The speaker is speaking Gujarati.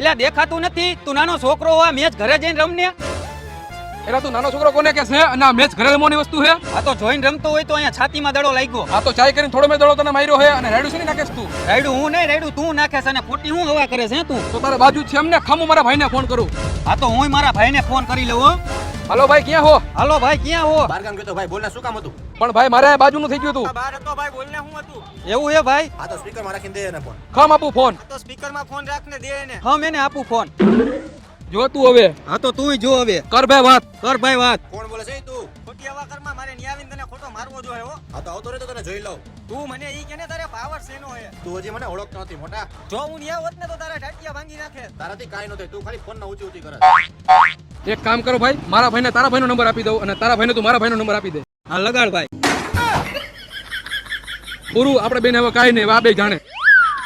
એટલે દેખાતું નથી તું નાનો છોકરો હોય મેચ ઘરે જઈને રમને એટલે તું નાનો છોકરો કોને કે છે અને આ મેચ ઘરે રમવાની વસ્તુ છે આ તો જોઈને રમતો હોય તો અહીંયા છાતીમાં દડો લાગ્યો આ તો ચાય કરીને થોડો મેં દડો તને માર્યો છે અને રેડું છે ને નાખેસ તું રાયડું હું નહીં રાયડું તું નાખે છે અને ખોટી હું હવા કરે છે તું તો તારે બાજુ જ છે એમને ખામું મારા ભાઈને ફોન કરું આ તો હું મારા ભાઈને ફોન કરી લઉં હો હાલો ભાઈ ક્યાં હો હાલો ભાઈ ક્યાં હો બાર ગામ ગયો તો ભાઈ બોલને શું કામ હતું પણ ભાઈ મારે બાજુનું થઈ ગયું તું બહાર હતો ભાઈ બોલને શું હતું એવું હે ભાઈ આ તો સ્પીકર માં રાખીને દે એને ફોન ખામ આપું ફોન આ તો સ્પીકર માં ફોન રાખને દે એને હા મેને આપું ફોન જો તું હવે હા તો તું જો હવે કર ભાઈ વાત કર ભાઈ વાત કોણ બોલે છે તું ખોટી હવા કરમાં મારે ન્યાવીને તને ખોટો મારવો જોઈએ હો આ તો આવતો રે તો તને જોઈ લઉં તું મને ઈ કેને તારે પાવર શેનો હે તું હજી મને ઓળખતો નથી મોટા જો હું ન્યા હોત ને તો તારા ઢાટિયા ભાંગી નાખે તારાથી કાઈ ન થાય તું ખાલી ફોન ના ઊંચી ઊંચી કરે એક કામ કરો ભાઈ મારા ભાઈને તારા ભાઈનો નંબર આપી દઉં અને તારા ભાઈને તું મારા ભાઈનો નંબર આપી દે હા લગાડ ભાઈ પૂરું આપણે બેન હવે કાંઈ નહીં આ બે જાણે